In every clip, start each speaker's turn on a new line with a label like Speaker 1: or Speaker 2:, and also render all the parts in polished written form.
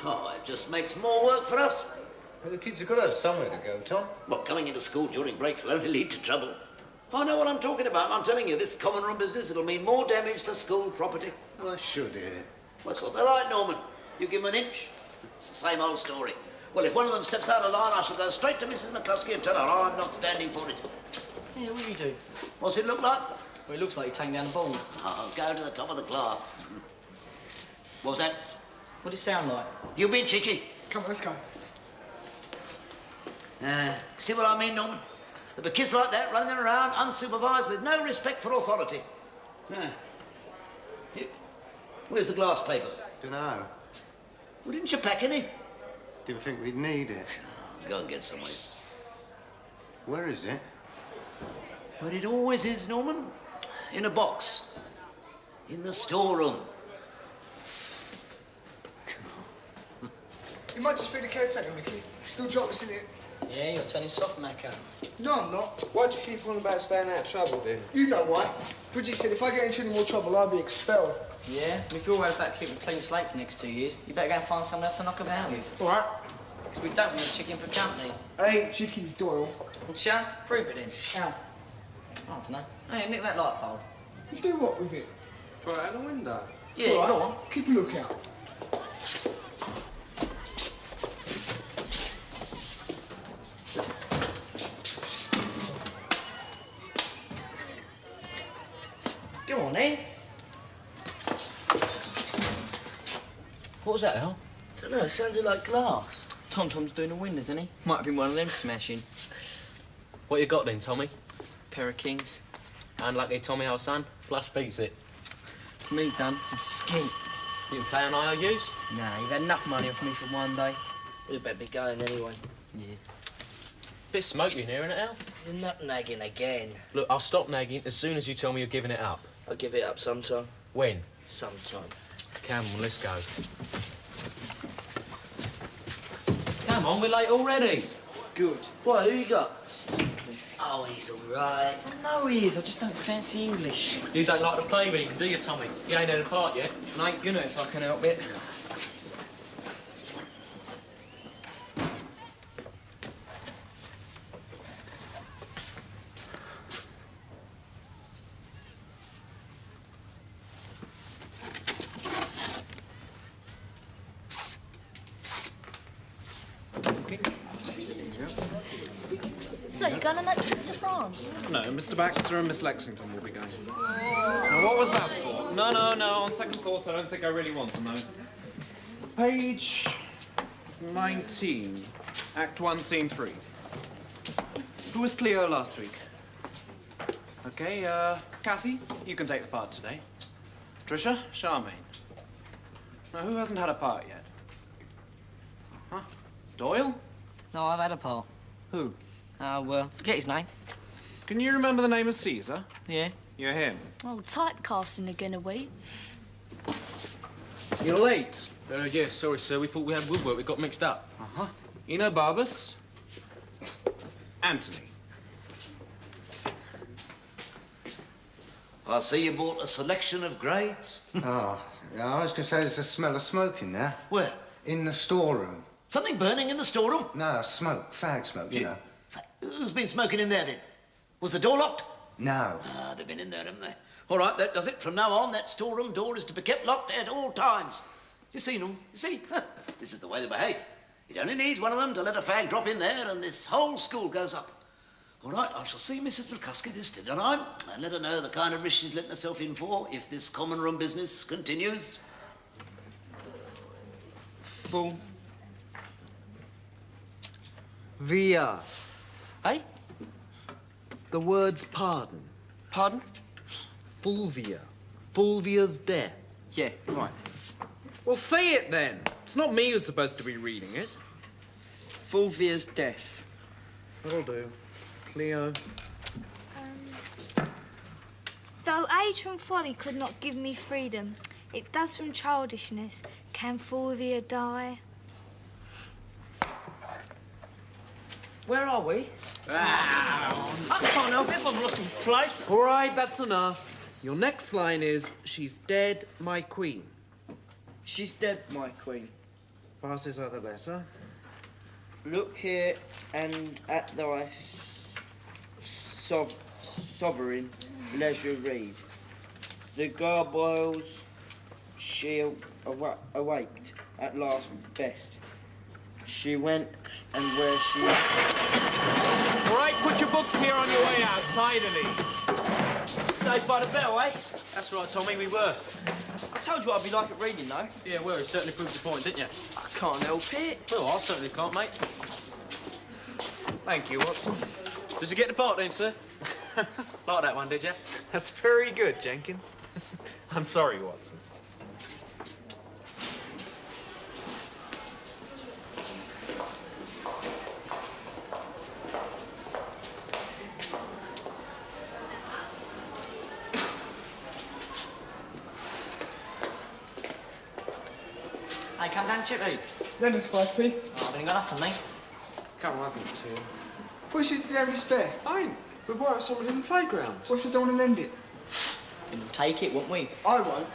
Speaker 1: Oh, it just makes more work for us.
Speaker 2: Well, the kids have got to have somewhere to go, Tom.
Speaker 1: Well, coming into school during breaks will only lead to trouble. I know what I'm talking about. I'm telling you, this common room business, it'll mean more damage to school property.
Speaker 2: Well, sure, dear.
Speaker 1: That's what they're like, Norman. You give them an inch, it's the same old story. Well, if one of them steps out of line, I shall go straight to Mrs. McCluskey and tell her I'm not standing for it.
Speaker 3: Yeah, what do you do?
Speaker 1: What's it look like?
Speaker 3: Well, it looks like you're taking down the ball.
Speaker 1: I'll go to the top of the class. What was that?
Speaker 3: What does it sound like?
Speaker 1: You being cheeky.
Speaker 4: Come on, let's go.
Speaker 1: See what I mean, Norman? There'll be kids like that running around unsupervised with no respect for authority. Where's the glass paper?
Speaker 2: Dunno.
Speaker 1: Well, didn't you pack any?
Speaker 2: Didn't think we'd need it.
Speaker 1: Go and get some, will you?
Speaker 2: Where is it?
Speaker 1: Where it always is, Norman. In a box. In the storeroom.
Speaker 4: You might just be the caretaker, Mickey. Still drop us in it.
Speaker 3: Yeah, you're turning soft, Macca.
Speaker 4: No, I'm not.
Speaker 5: Why'd you keep on about staying out of trouble, then?
Speaker 4: You know why. Bridget said if I get into any more trouble, I'll be expelled.
Speaker 3: Yeah? And if you're worried about keeping a clean slate for the next 2 years, you better go and find someone else to knock about with.
Speaker 4: All right.
Speaker 3: Because we don't want a chicken for company.
Speaker 4: Hey, chicken Doyle.
Speaker 3: Well, Sean, prove it then.
Speaker 4: How?
Speaker 3: I don't know. Hey, nick that light pole.
Speaker 4: You do what with it?
Speaker 5: Throw it out the window.
Speaker 3: Yeah,
Speaker 4: All right.
Speaker 3: go on.
Speaker 4: Keep a lookout.
Speaker 3: Go on, then. What was that, Al?
Speaker 6: I don't know, it sounded like glass.
Speaker 3: Tom's doing the windows, isn't he? Might have been one of them smashing.
Speaker 7: What you got then, Tommy?
Speaker 3: Pair of kings.
Speaker 7: Unlucky Tommy, our son. Flush beats it.
Speaker 3: It's me done. I'm skint.
Speaker 7: You can play on IOUs?
Speaker 3: Nah, you've had enough money off me for one day.
Speaker 6: We better be going anyway.
Speaker 3: Yeah.
Speaker 7: Bit smoky in here, innit, Al?
Speaker 6: You're not nagging again.
Speaker 7: Look, I'll stop nagging as soon as you tell me you're giving it up.
Speaker 6: I'll give it up sometime.
Speaker 7: When?
Speaker 6: Sometime.
Speaker 7: Come on, let's go. Come on, we're late already.
Speaker 6: Good. What, who you got?
Speaker 1: Oh, he's all right.
Speaker 3: No, he is. I just don't fancy English.
Speaker 7: You don't like to play with him, do you, Tommy? You ain't had a part yet.
Speaker 3: And I ain't gonna if I can help it.
Speaker 8: So, you're going on that trip to France?
Speaker 5: No, Mr. Baxter and Miss Lexington will be going. Now, what was that for? No. On second thoughts, I don't think I really want to know. Page 19, Act 1, Scene 3. Who was Cleo last week? Okay, Kathy, you can take the part today. Tricia, Charmaine. Now, who hasn't had a part yet? Doyle?
Speaker 3: No, I've had a part.
Speaker 5: Who?
Speaker 3: Forget his name.
Speaker 5: Can you remember the name of Caesar?
Speaker 3: Yeah.
Speaker 5: You're him.
Speaker 8: Oh, typecasting again, are we?
Speaker 5: You're late.
Speaker 7: Yeah, sorry, sir. We thought we had woodwork. We got mixed up.
Speaker 5: Eno Barbas. Anthony.
Speaker 1: I see you bought a selection of grades.
Speaker 2: Oh, yeah, I was going to say there's a smell of smoke in there.
Speaker 1: Where?
Speaker 2: In the storeroom.
Speaker 1: Something burning in the storeroom?
Speaker 2: No, smoke, fag smoke, you know.
Speaker 1: Who's been smoking in there, then? Was the door locked?
Speaker 2: No.
Speaker 1: Ah, they've been in there, haven't they? All right, that does it. From now on, that storeroom door is to be kept locked at all times. You see, Norm? You see? This is the way they behave. It only needs one of them to let a fag drop in there, and this whole school goes up. All right, I shall see Mrs. McCluskey this dinner time and let her know the kind of risk she's letting herself in for if this common room business continues.
Speaker 3: Fool.
Speaker 9: Via.
Speaker 3: Hey?
Speaker 9: The word's pardon.
Speaker 3: Pardon?
Speaker 9: Fulvia. Fulvia's death.
Speaker 3: Yeah, right.
Speaker 5: Well, say it then. It's not me who's supposed to be reading it.
Speaker 3: Fulvia's death.
Speaker 9: That'll do. Cleo.
Speaker 10: Though age from folly could not give me freedom, it does from childishness. Can Fulvia die?
Speaker 3: Where are we? I can't help it if I've lost my place.
Speaker 9: All right, that's enough. Your next line is, she's dead, my queen.
Speaker 3: She's dead, my queen.
Speaker 9: Pass this other letter.
Speaker 6: Look here and at thy sovereign leisure read. The garboils she awaked at last best. She went and where she...
Speaker 5: All right, put your books here on your way out, tidily.
Speaker 3: Saved by the bell, eh?
Speaker 7: That's right, Tommy, we were.
Speaker 3: I told you I'd be like at reading, though.
Speaker 7: Yeah, well, it certainly proved the point, didn't you?
Speaker 3: I can't help it.
Speaker 7: Well, I certainly can't, mate.
Speaker 5: Thank you, Watson.
Speaker 7: Did you get the part then, sir? Like that one, did you?
Speaker 5: That's very good, Jenkins. I'm sorry, Watson.
Speaker 3: Hey, come down, Chippy.
Speaker 4: Lend us 5p.
Speaker 3: Oh, I've only got nothing, mate.
Speaker 5: Come on, I'll give it to you.
Speaker 4: What should you have any spare?
Speaker 5: Fine. We bought someone in the playground.
Speaker 4: What if I don't want to lend it?
Speaker 3: We'll take it, won't we?
Speaker 4: I won't.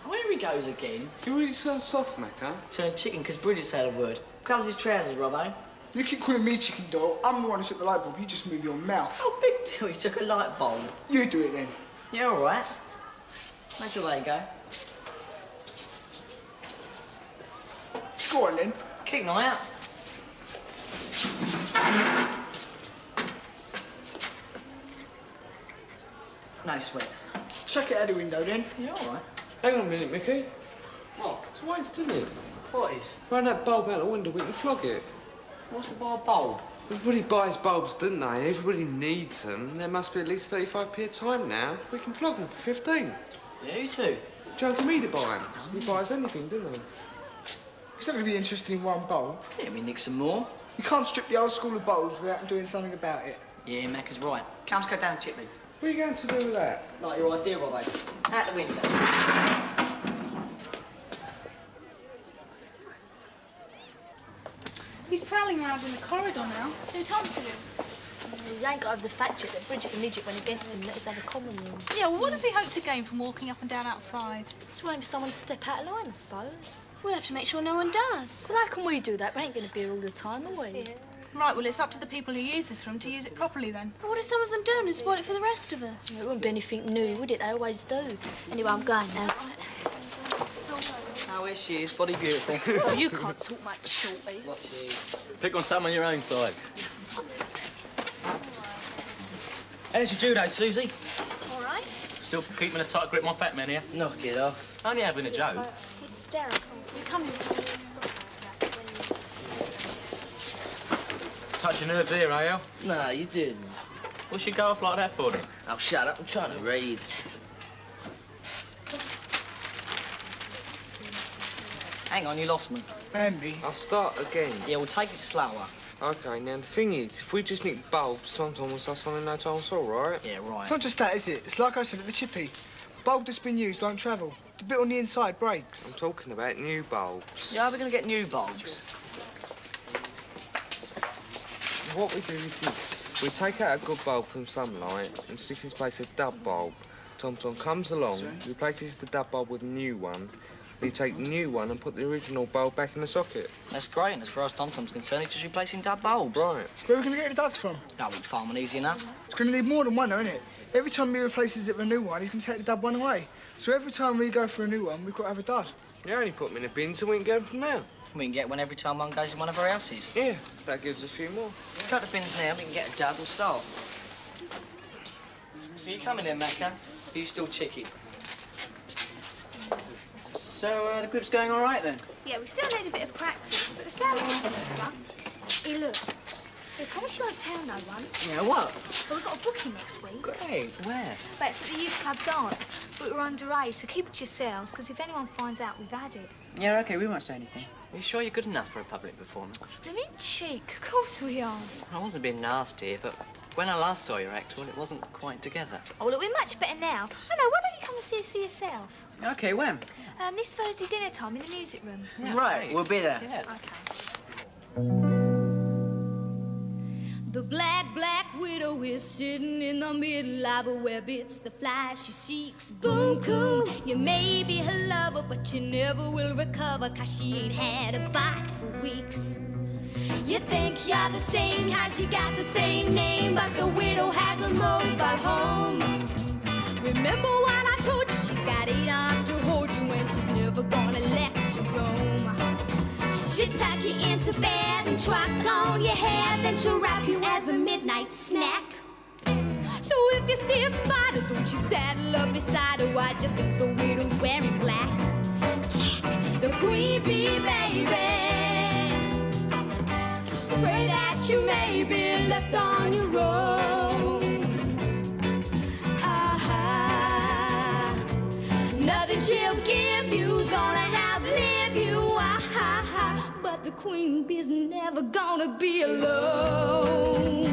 Speaker 3: Where he goes again?
Speaker 5: You really so soft, mate, huh?
Speaker 3: Turned chicken because Bridget said a word. Covers his trousers, Robbo.
Speaker 4: You keep calling me chicken doll. I'm the one who took the light bulb. You just move your mouth.
Speaker 3: Oh, big deal. He took a light bulb.
Speaker 4: You do it then.
Speaker 3: Yeah, all right. Make sure they go.
Speaker 4: Go on then.
Speaker 3: Kick an eye out. No sweat.
Speaker 4: Chuck it out the window then.
Speaker 3: Yeah, all right.
Speaker 5: Hang on a minute, Mickey.
Speaker 3: What?
Speaker 5: It's a waste, isn't it?
Speaker 3: What is?
Speaker 5: Run that bulb out the window, we can flog it.
Speaker 3: What's the bar bulb?
Speaker 5: Everybody buys bulbs, don't they? Everybody needs them. There must be at least 35p a time now. We can flog them for 15.
Speaker 3: Yeah, you too.
Speaker 5: Joking me to buy them. He buys anything, doesn't he?
Speaker 4: He's not going to be interested in one bulb.
Speaker 3: Let me nick some more.
Speaker 4: You can't strip the old school of bulbs without doing something about it.
Speaker 3: Yeah, Mac is right. Come, let's go down and chip me.
Speaker 5: What are you going to do with that?
Speaker 3: Like your idea, Robbo. Out the window.
Speaker 10: He's prowling around in the corridor now.
Speaker 8: Who Thompson is? He ain't got over the fact yet that Bridget and Midget went against him and let us have a common room.
Speaker 10: Yeah, well, what does he hope to gain from walking up and down outside?
Speaker 8: Just waiting for someone to step out of line, I suppose.
Speaker 10: We'll have to make sure no one does.
Speaker 8: Well, how can we do that? We ain't going to be here all the time, are we? Yeah.
Speaker 10: Right, well, it's up to the people who use this room to use it properly, then.
Speaker 8: Well, what if some of them don't and spoil it for the rest of us? It wouldn't be anything new, would it? They always do. Anyway, I'm going now.
Speaker 3: Oh, here she is, body beautiful.
Speaker 8: Oh, you can't talk much, Shorty.
Speaker 3: Watch it.
Speaker 7: Pick on someone your own size.
Speaker 3: How's your judo, Susie?
Speaker 8: All right.
Speaker 7: Still keeping a tight grip on fat men here.
Speaker 3: Knock it off.
Speaker 7: Only having a joke.
Speaker 8: Hysterical. You come here.
Speaker 7: Touch your nerves here, eh,
Speaker 6: No, you didn't.
Speaker 7: What's you go off like that for, then?
Speaker 6: Oh, shut up. I'm trying to read.
Speaker 3: Hang on, you lost me.
Speaker 4: And me.
Speaker 5: I'll start again.
Speaker 3: Yeah, we'll take it slower.
Speaker 5: OK, now the thing is, if we just nick bulbs, Tom will say something in no time at all, right?
Speaker 3: Yeah, right.
Speaker 4: It's not just that, is it? It's like I said at the chippy. Bulb that's been used won't travel. The bit on the inside breaks.
Speaker 5: I'm talking about new bulbs.
Speaker 3: Yeah, we're going to get new bulbs.
Speaker 5: What we do is this. We take out a good bulb from sunlight and stick in its place a dub bulb. Tom comes along, replaces the dub bulb with a new one. You take the new one and put the original bulb back in the socket.
Speaker 3: That's great, and as far as Tom's concerned, it's just replacing dub bulbs.
Speaker 5: Right.
Speaker 4: Where are we going to get the duds from?
Speaker 3: That would farm one easy enough.
Speaker 4: It's going to need more than one, though, isn't it? Every time he replaces it with a new one, he's going to take the dud one away. So every time we go for a new one, we've got to have a dud.
Speaker 5: You only put them in a bin so we can go from there.
Speaker 3: We can get one every time one goes in one of our houses.
Speaker 5: Yeah, that gives us a few more.
Speaker 3: Cut the bins now, we can get a dub and start. Are you coming in, Macca? Are you still chicky? So, the grip's going all right, then?
Speaker 10: Yeah, we still need a bit of practice, but the sound is smoother. Hey, look. I promise you won't tell no one.
Speaker 3: Yeah, what?
Speaker 10: Well, we've got a booking next week.
Speaker 3: Great. Where?
Speaker 10: But it's at the youth club dance. But we're underage, so keep it to yourselves, because if anyone finds out, we've had it.
Speaker 3: Yeah, OK, we won't say anything. Are you sure you're good enough for a public performance?
Speaker 10: I mean, cheek. Of course we are.
Speaker 3: I wasn't being nasty, but when I last saw your act, well, it wasn't quite together.
Speaker 10: Oh, look, we're much better now. I know, why don't you come and see us for yourself?
Speaker 3: OK, when?
Speaker 10: This Thursday dinner time in the music room.
Speaker 3: Yeah, right, we'll be there.
Speaker 10: Yeah.
Speaker 8: The black
Speaker 11: widow is sitting in the middle of a web. It's the fly she seeks. Boom, coon, you may be her lover, but you never will recover, 'cause she ain't had a bite for weeks. You think you're the same, how she got the same name, but the widow has a mobile home. Remember what I told you, she's got 8 arms to hold you, and she's never gonna let you roam. She'll tuck you into bed and truck on your head, then she'll wrap you as a midnight snack. So if you see a spider, don't you saddle up beside her. Why'd you think the widow's wearing black? Jack, the queen bee, baby. Pray that you may be left on your own. Nothing she'll give you's gonna outlive you. But the queen bee's never gonna be alone.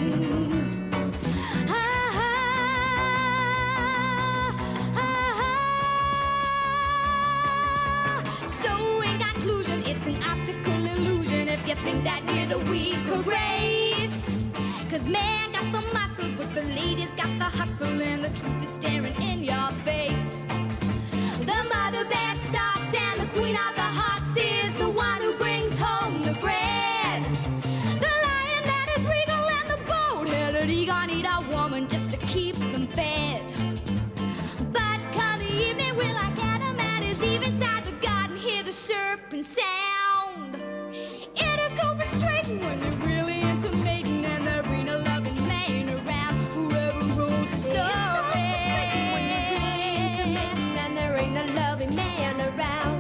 Speaker 11: So in conclusion, it's an optical illusion if you think that you're the weaker race. 'Cause man got the muscle, but the ladies got the hustle, and the truth is staring in your face. The mother bear stalks and the queen of the hawks is the one who brings home the bread. The lion that is regal and the bold-headed eagle need a woman just to keep them fed. But come the evening, we're like Adam at his Eve inside the garden, hear the serpent sound. It is so frustrating when you're really into mating and there ain't a loving man around. Whoever wrote the story. It's so frustrating when you're really into mating and there ain't a loving man around.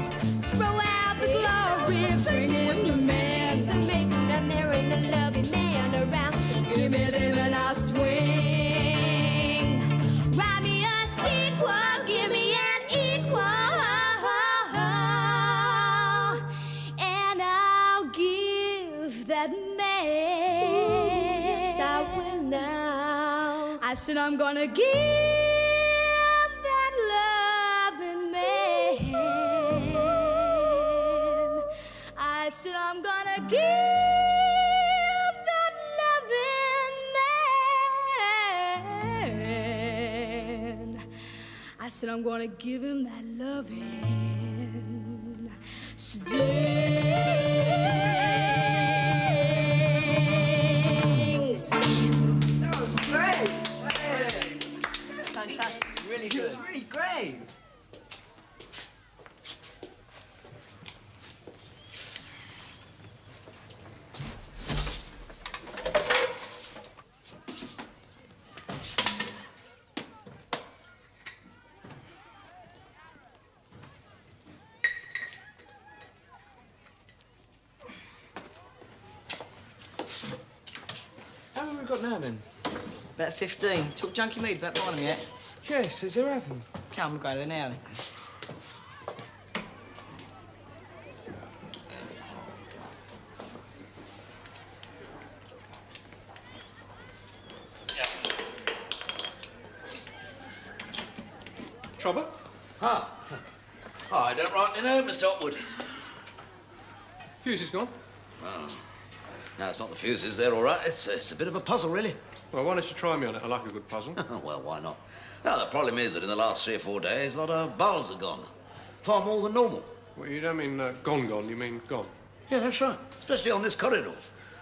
Speaker 11: Throw out the glory, bring in the man to mating and there ain't a loving man around. Give me them and I'll swing. Write me a sequel, give me an equal, and I'll give that man. Oh, yes, I will now. I said I'm gonna give that loving man. I said I'm gonna give that loving man. I said I'm gonna give him that loving.
Speaker 3: That was great. Fantastic. Really good. It was really great.
Speaker 9: How many have we got now, then?
Speaker 3: About 15. Took Junkie Mead about buying them yet?
Speaker 9: Yes, is there have them?
Speaker 3: Come, we'll go there now then.
Speaker 5: Trouble?
Speaker 1: Oh, I don't rightly know, Mr. Hopwood.
Speaker 5: Fuse is gone.
Speaker 1: Oh. No, it's not the fuses. They're all right. It's a bit of a puzzle, really.
Speaker 5: Well, why don't you try me on it? I like a good puzzle.
Speaker 1: Well, why not? Now, the problem is that in the last 3 or 4 days, a lot of bulbs are gone. Far more than normal.
Speaker 5: Well, you don't mean gone, you mean gone.
Speaker 1: Yeah, that's right. Especially on this corridor.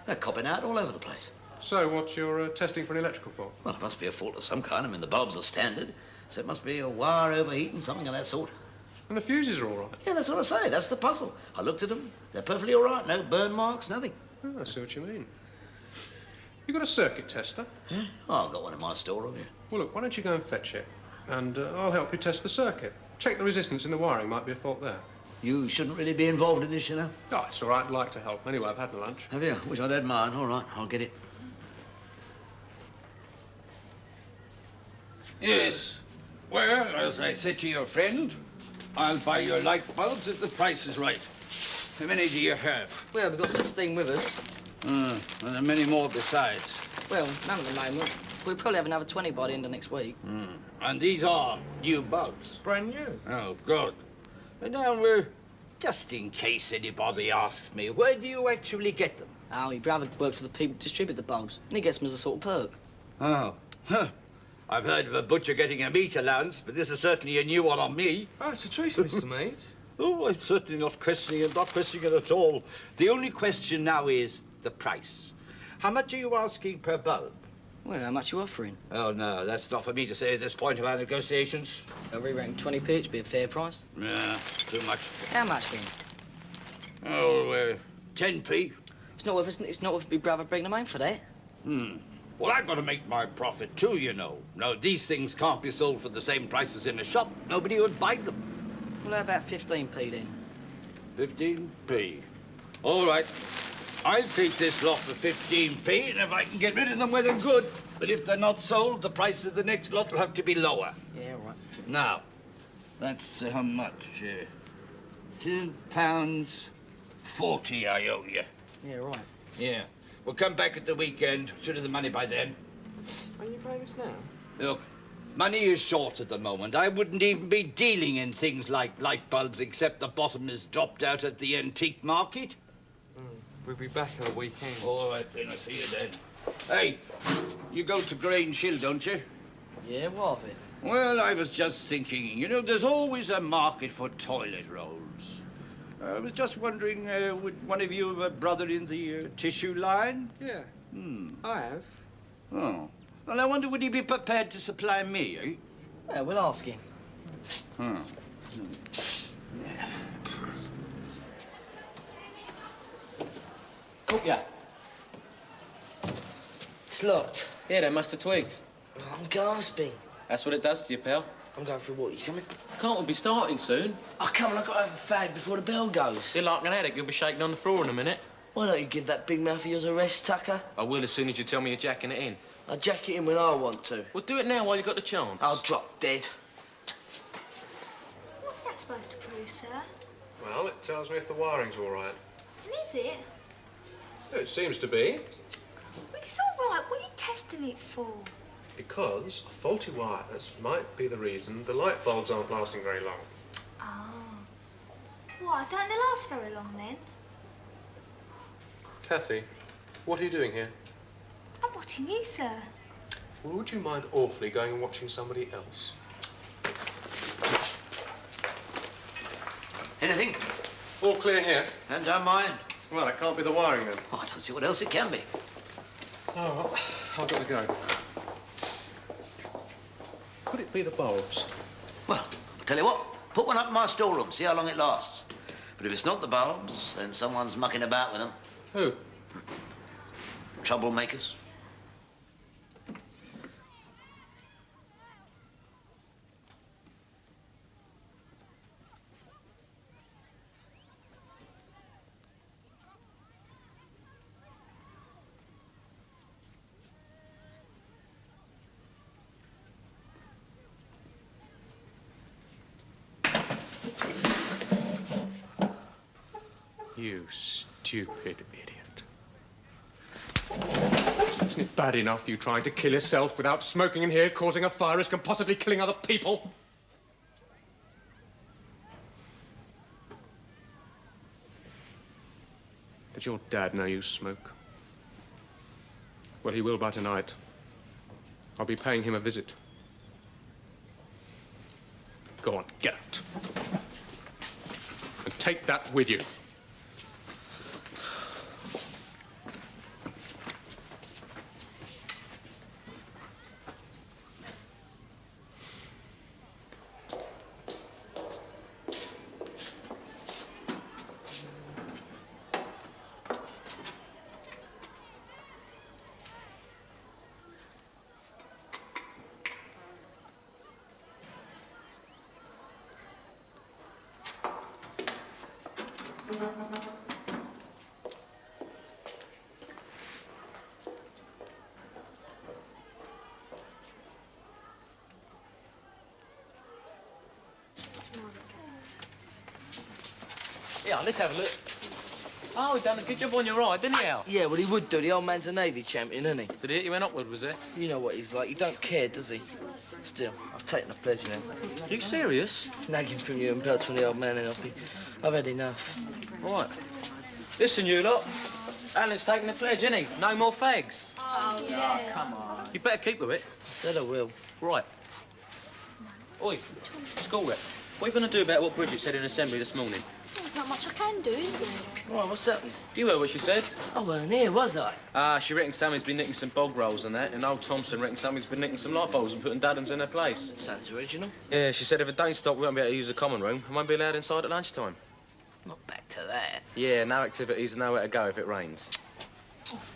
Speaker 1: They're copping out all over the place.
Speaker 5: So, what you're testing for an electrical fault?
Speaker 1: Well, it must be a fault of some kind. I mean, the bulbs are standard, so it must be a wire overheating, something of that sort.
Speaker 5: And the fuses are all right?
Speaker 1: Yeah, that's what I say. That's the puzzle. I looked at them. They're perfectly all right. No burn marks, nothing.
Speaker 5: Oh, I see what you mean. You got a circuit tester?
Speaker 1: Yeah? Oh, I've got one in my storeroom here.
Speaker 5: Well, look, why don't you go and fetch it? And I'll help you test the circuit. Check the resistance in the wiring. Might be a fault there.
Speaker 1: You shouldn't really be involved in this, you know.
Speaker 5: Oh, it's all right. I'd like to help. Anyway, I've had my lunch.
Speaker 1: Have you? Wish I'd had mine. All right, I'll get it.
Speaker 12: Yes. Well, as I said to your friend, I'll buy your light bulbs if the price is right. How many do you have?
Speaker 3: Well, we've got 16 with us.
Speaker 12: And there are many more besides.
Speaker 3: Well, none at the moment. We'll probably have another 20 by the end of next week.
Speaker 12: And these are new bulbs?
Speaker 3: Brand new.
Speaker 12: Oh, good. And now, just in case anybody asks me, where do you actually get them?
Speaker 3: Oh, my brother works for the people who distribute the bulbs, and he gets them as a sort of perk.
Speaker 12: Oh. Huh. I've heard of a butcher getting a meat allowance, but this is certainly a new one on me.
Speaker 9: Oh, it's the truth, Mr. Maid.
Speaker 12: Oh, I'm certainly not questioning it, at all. The only question now is the price. How much are you asking per bulb?
Speaker 6: Well, how much are you offering?
Speaker 12: Oh, no, that's not for me to say at this point of our negotiations.
Speaker 6: I reckon 20p each be a fair price.
Speaker 12: Yeah, too much.
Speaker 6: How much then?
Speaker 12: Oh, 10p.
Speaker 6: It's not worth me brother bringing them home for that.
Speaker 12: Well, I've got to make my profit too, you know. Now, these things can't be sold for the same price as in a shop. Nobody would buy them.
Speaker 6: Well, how about 15p then?
Speaker 12: 15p. All right. I'll take this lot for 15p, and if I can get rid of them, well and good. But if they're not sold, the price of the next lot will have to be lower.
Speaker 6: Yeah, all right.
Speaker 12: Now, that's how much? £2.40 I owe you.
Speaker 6: Yeah, right.
Speaker 12: Yeah. We'll come back at the weekend. Should have the money by then.
Speaker 9: Are you paying us now?
Speaker 12: Look, money is short at the moment. I wouldn't even be dealing in things like light bulbs except the bottom is dropped out at the antique market.
Speaker 9: We'll be back at the weekend.
Speaker 12: All right, then. I'll see you then. Hey, you go to Grange Hill, don't you?
Speaker 6: Yeah, what of it?
Speaker 12: Well, I was just thinking, you know, there's always a market for toilet rolls. I was just wondering, would one of you have a brother in the tissue line?
Speaker 9: Yeah. I have.
Speaker 12: Oh. Well, I wonder, would he be prepared to supply me, eh?
Speaker 6: Yeah, we'll ask him.
Speaker 7: Oh, yeah.
Speaker 6: It's locked.
Speaker 7: Yeah, they must have twigged.
Speaker 6: Oh, I'm gasping.
Speaker 7: That's what it does to you, pal.
Speaker 6: I'm going for a walk. You coming?
Speaker 7: Can't we be starting soon?
Speaker 6: Oh, come on. I've got to have a fag before the bell goes.
Speaker 7: You're like an addict. You'll be shaking on the floor in a minute.
Speaker 6: Why don't you give that big mouth of yours a rest, Tucker?
Speaker 7: I will as soon as you tell me you're jacking it in.
Speaker 6: I'll jack it in when I want to.
Speaker 7: Well, do it now while you've got the chance.
Speaker 6: I'll drop dead.
Speaker 8: What's that supposed to prove, sir?
Speaker 13: Well, it tells me if the wiring's all right.
Speaker 8: And is it?
Speaker 13: It seems to be,
Speaker 8: Well, it's all right. What are you testing it for?
Speaker 13: because faulty wires might be the reason the light bulbs aren't lasting very long.
Speaker 8: Oh. Why, don't they last very long then?
Speaker 13: Kathy, what are you doing here?
Speaker 8: I'm watching you, sir.
Speaker 13: Well, would you mind awfully going and watching somebody else?
Speaker 1: Anything?
Speaker 13: All clear here.
Speaker 1: And don't mind.
Speaker 13: Well, it can't be the wiring then.
Speaker 1: Oh, I don't see what else it can be.
Speaker 13: Oh, I've got to go. Could it be the bulbs?
Speaker 1: Well, I'll tell you what. Put one up in my storeroom, see how long it lasts. But if it's not the bulbs, then someone's mucking about with them.
Speaker 13: Who?
Speaker 1: Troublemakers.
Speaker 13: You stupid idiot. Isn't it bad enough you trying to kill yourself without smoking in here, causing a fire risk and possibly killing other people? Did your dad know you smoke? Well, he will by tonight. I'll be paying him a visit. Go on, get out. And take that with you.
Speaker 7: Yeah, let's have a look. Oh, he done a good job on your eye, didn't he, Al?
Speaker 6: Yeah, well, he would do. The old man's a Navy champion, isn't he?
Speaker 7: Did he hit you when upward, was it?
Speaker 6: You know what he's like. He don't care, does he? Still, I've taken a pledge now.
Speaker 7: You serious?
Speaker 6: Nagging from you and belts from the old man and I've had enough.
Speaker 7: Right. Listen, you lot. Alan's taking the pledge, isn't he? No more fags.
Speaker 8: Oh, yeah.
Speaker 3: Come on.
Speaker 7: You better keep with it.
Speaker 6: I said I will.
Speaker 7: Right. Oi, school rep. What are you going to do about what Bridget said in assembly this morning?
Speaker 8: There's not much I can do, is there?
Speaker 6: Right, what's that?
Speaker 7: You heard what she said?
Speaker 6: I weren't here, was I?
Speaker 7: She reckons Sammy's been nicking some bog rolls and that, and old Thompson reckons Sammy's been nicking some light bulbs and putting daddens in their place.
Speaker 6: Sounds original.
Speaker 7: Yeah, she said if it don't stop, we won't be able to use the common room and won't be allowed inside at lunchtime.
Speaker 6: Not back to that.
Speaker 7: Yeah, no activities, nowhere to go if it rains.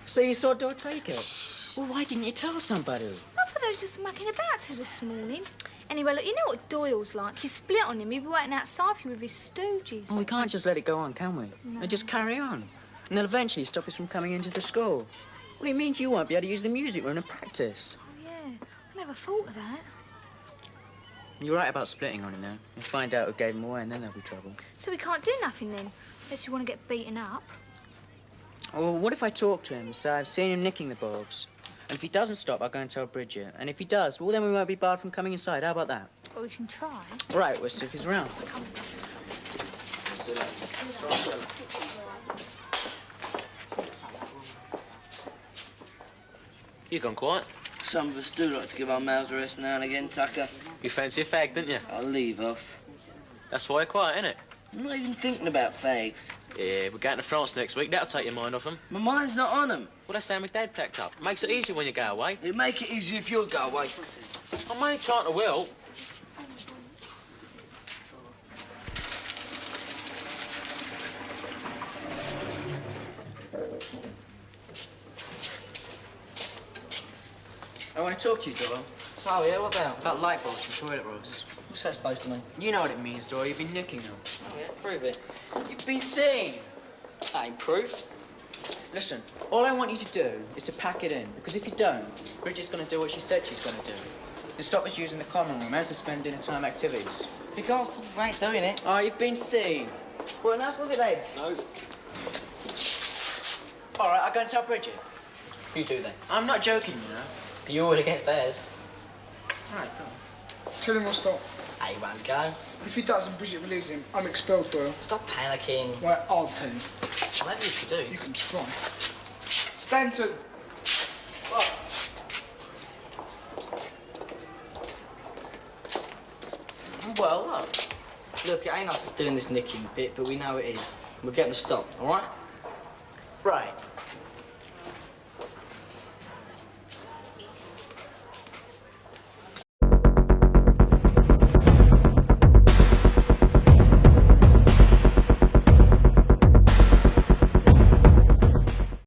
Speaker 3: So you saw Doyle take it? Well, why didn't you tell somebody?
Speaker 8: I thought they was just mucking about till this morning. Anyway, look, you know what Doyle's like. He's split on him. He'll be waiting outside for you with his stooges.
Speaker 3: Well, we can't just let it go on, can we?
Speaker 8: No.
Speaker 3: And just carry on. And they'll eventually stop us from coming into the school. Well, it means you won't be able to use the music room to practice.
Speaker 8: Oh, yeah. I never thought of that.
Speaker 3: You're right about splitting on him now. You'll find out who gave him away and then there'll be trouble.
Speaker 8: So we can't do nothing then, unless you want to get beaten up.
Speaker 3: Well, what if I talk to him, so I've seen him nicking the bulbs? And if he doesn't stop, I'll go and tell Bridget. And if he does, well, then we won't be barred from coming inside. How about that?
Speaker 8: Well, we can try.
Speaker 3: Right, we'll see if he's around.
Speaker 7: You gone quiet?
Speaker 6: Some of us do like to give our mouths a rest now and again, Tucker.
Speaker 7: You fancy a fag, didn't you?
Speaker 6: I'll leave off.
Speaker 7: That's why you're quiet, innit?
Speaker 6: I'm not even thinking about fags.
Speaker 7: Yeah, we're going to France next week. That'll take your mind off them.
Speaker 6: My mind's not on them.
Speaker 7: Well, that's how my dad packed up. Makes it easier when you go away.
Speaker 6: It'd make it easier if you go away.
Speaker 7: I'm only trying to will.
Speaker 3: I want to talk to you, Doyle.
Speaker 6: Oh, yeah, what about?
Speaker 3: About light bulbs and toilet rolls.
Speaker 6: What's that supposed to mean?
Speaker 3: You know what it means, Doyle. You've been nicking them.
Speaker 6: Oh, yeah, prove it.
Speaker 3: You've been seen.
Speaker 6: That ain't proof.
Speaker 3: Listen, all I want you to do is to pack it in, because if you don't, Bridget's going to do what she said she's going to do. And stop us using the common room as to spend dinner time activities.
Speaker 6: You can't I ain't doing it.
Speaker 3: Oh, you've been seen.
Speaker 6: Well, that's was it, Ed?
Speaker 7: No.
Speaker 3: All right, I'll go and tell Bridget.
Speaker 6: You do then.
Speaker 3: I'm not joking, you know.
Speaker 6: You're all against theirs.
Speaker 3: All right, go on.
Speaker 4: Tell him we'll stop.
Speaker 6: He won't go.
Speaker 4: If he doesn't, Bridget relieves him. I'm expelled, Doyle.
Speaker 6: Stop panicking.
Speaker 4: Well, I'll tell him.
Speaker 6: Whatever you to do.
Speaker 4: You can try. Stanton!
Speaker 6: What? Well, what? Look, it ain't us doing this nicking bit, but we know it is. We'll get them stopped, all right?
Speaker 3: Right.